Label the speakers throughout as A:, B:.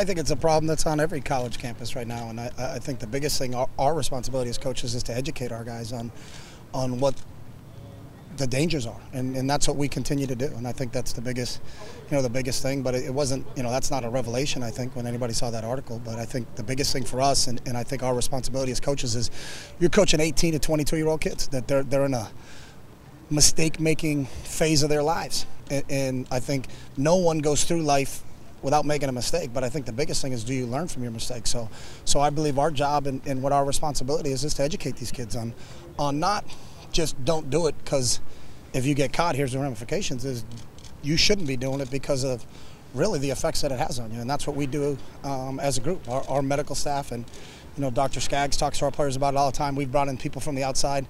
A: I think it's a problem that's on every college campus right now, and I think the biggest thing, our responsibility as coaches, is to educate our guys on what the dangers are, and that's what we continue to do. And I think that's the biggest, the biggest thing. But it wasn't, that's not a revelation, I think, when anybody saw that article. But I think the biggest thing for us, and I think our responsibility as coaches, is you're coaching 18 to 22-year-old kids that they're in a mistake-making phase of their lives, and I think no one goes through life without making a mistake. But I think the biggest thing is, do you learn from your mistakes? So I believe our job and what our responsibility is to educate these kids on not just don't do it because if you get caught, here's the ramifications, is you shouldn't be doing it because of really the effects that it has on you. And that's what we do as a group, our medical staff. And Dr. Skaggs talks to our players about it all the time. We've brought in people from the outside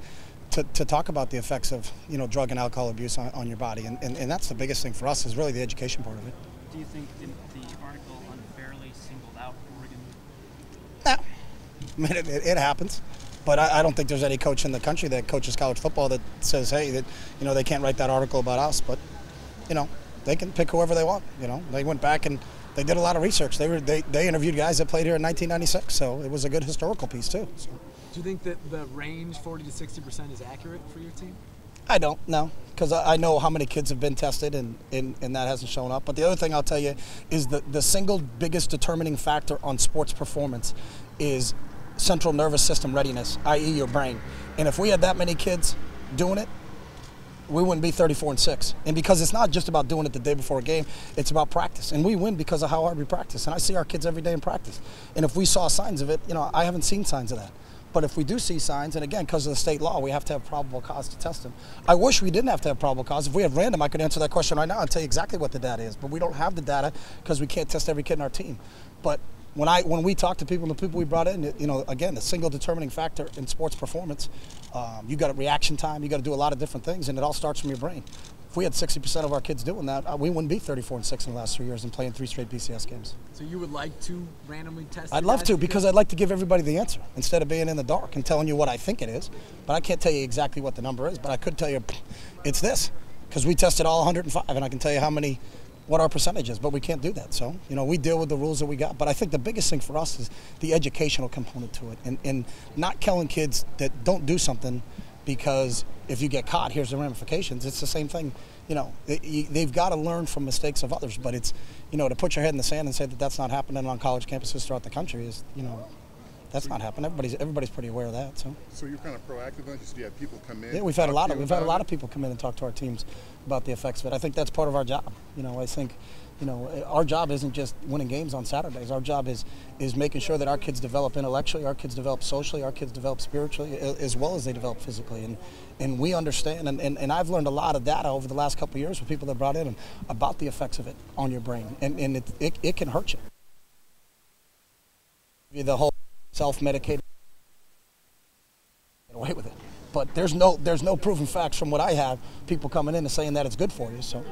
A: to talk about the effects of drug and alcohol abuse on your body. And that's the biggest thing for us, is really the education part of it.
B: Do you think the article unfairly singled out Oregon?
A: Nah. I mean, it happens. But I don't think there's any coach in the country that coaches college football that says, hey, that they can't write that article about us. But they can pick whoever they want. They went back and they did a lot of research. They interviewed guys that played here in 1996, so it was a good historical piece too. So.
C: Do you think that the range 40 to 60% is accurate for your team?
A: I don't, no, because I know how many kids have been tested and that hasn't shown up. But the other thing I'll tell you is the single biggest determining factor on sports performance is central nervous system readiness, i.e. your brain. And if we had that many kids doing it, we wouldn't be 34-6. And because it's not just about doing it the day before a game, it's about practice. And we win because of how hard we practice. And I see our kids every day in practice. And if we saw signs of it, I haven't seen signs of that. But if we do see signs, and again, because of the state law, we have to have probable cause to test them. I wish we didn't have to have probable cause. If we had random, I could answer that question right now and tell you exactly what the data is. But we don't have the data because we can't test every kid in our team. But when we talk to people, and the people we brought in, again, the single determining factor in sports performance, you got a reaction time, you got to do a lot of different things, and it all starts from your brain. If we had 60% of our kids doing that, we wouldn't be 34-6 in the last 3 years and playing 3 straight BCS games.
C: So you would like to randomly test?
A: I'd love to, because I'd like to give everybody the answer instead of being in the dark and telling you what I think it is. But I can't tell you exactly what the number is, but I could tell you it's this, because we tested all 105, and I can tell you what our percentage is, but we can't do that. So, we deal with the rules that we got. But I think the biggest thing for us is the educational component to it, and not telling kids that don't do something because if you get caught, here's the ramifications. It's the same thing. They've got to learn from mistakes of others, but it's, to put your head in the sand and say that that's not happening on college campuses throughout the country is, that's not happening. Everybody's pretty aware of that.
D: So you're kind of proactive on this? Do you have people come in?
A: Yeah, we've had a lot of people come in and talk to our teams about the effects of it. I think that's part of our job. I think, our job isn't just winning games on Saturdays. Our job is making sure that our kids develop intellectually, our kids develop socially, our kids develop spiritually, as well as they develop physically. And we understand, and I've learned a lot of data over the last couple of years with people that brought in about the effects of it on your brain, and it can hurt you. The whole self-medicated, get away with it. But there's no proven facts from what I have, people coming in and saying that it's good for you. So.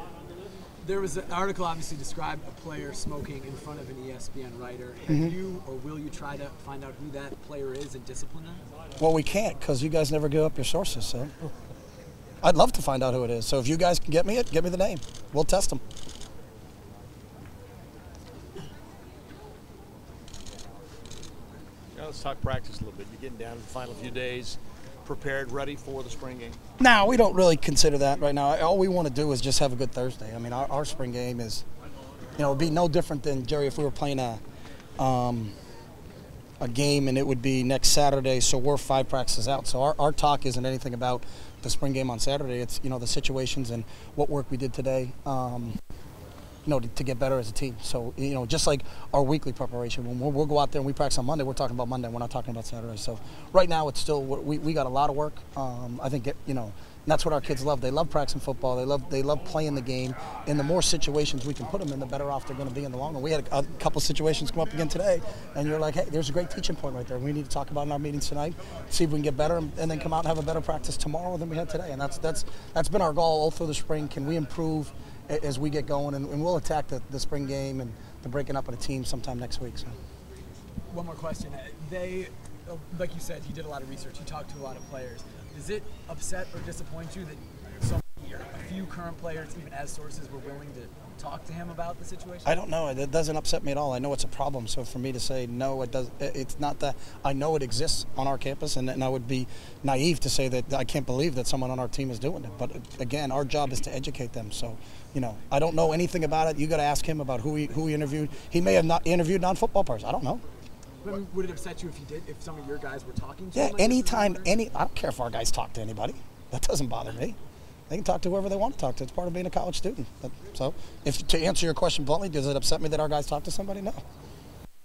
C: There was an article obviously described a player smoking in front of an ESPN writer. Have you or will you try to find out who that player is and discipline him?
A: Well, we can't, because you guys never give up your sources. So I'd love to find out who it is. So if you guys can get me the name. We'll test them.
E: Let's talk practice a little bit. You're getting down to the final few days, prepared, ready for the spring game?
A: No, we don't really consider that right now. All we want to do is just have a good Thursday. I mean, our spring game is, it'd be no different than, Jerry, if we were playing a game and it would be next Saturday, so we're 5 practices out. So our talk isn't anything about the spring game on Saturday. It's, the situations and what work we did today. To get better as a team. So, just like our weekly preparation, when we'll go out there and we practice on Monday, we're talking about Monday. We're not talking about Saturday. So right now it's still, we got a lot of work. I think, that's what our kids love. They love practicing football. They love playing the game. And the more situations we can put them in, the better off they're going to be in the long run. We had a couple situations come up again today, and you're like, hey, there's a great teaching point right there. We need to talk about in our meetings tonight, see if we can get better, and then come out and have a better practice tomorrow than we had today. And that's been our goal all through the spring. Can we improve as we get going, and we'll attack the spring game and the breaking up of the team sometime next week. So.
C: One more question. Like you said, you did a lot of research. You talked to a lot of players. Does it upset or disappoint you that so many few current players, even as sources, were willing to talk to him about the situation?
A: I don't know. It doesn't upset me at all. I know it's a problem. So for me to say no, it does. It's not that. I know it exists on our campus, and I would be naive to say that I can't believe that someone on our team is doing it. But again, our job is to educate them. So, I don't know anything about it. You got to ask him about who he interviewed. He may have not interviewed non-football players. I don't know.
C: But would it upset you if you did? If some of your guys were talking to
A: Yeah,
C: him? Like
A: anytime, I don't care if our guys talk to anybody. That doesn't bother me. They can talk to whoever they want to talk to. It's part of being a college student. So, to answer your question bluntly, does it upset me that our guys talk to somebody? No.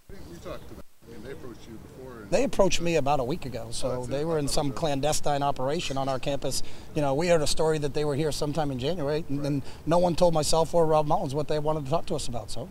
D: We talked to them. I mean, they approached you before.
A: They approached me about a week ago. So they were in some clandestine operation on our campus. We heard a story that they were here sometime in January, and no one told myself or Rob Mullins what they wanted to talk to us about. So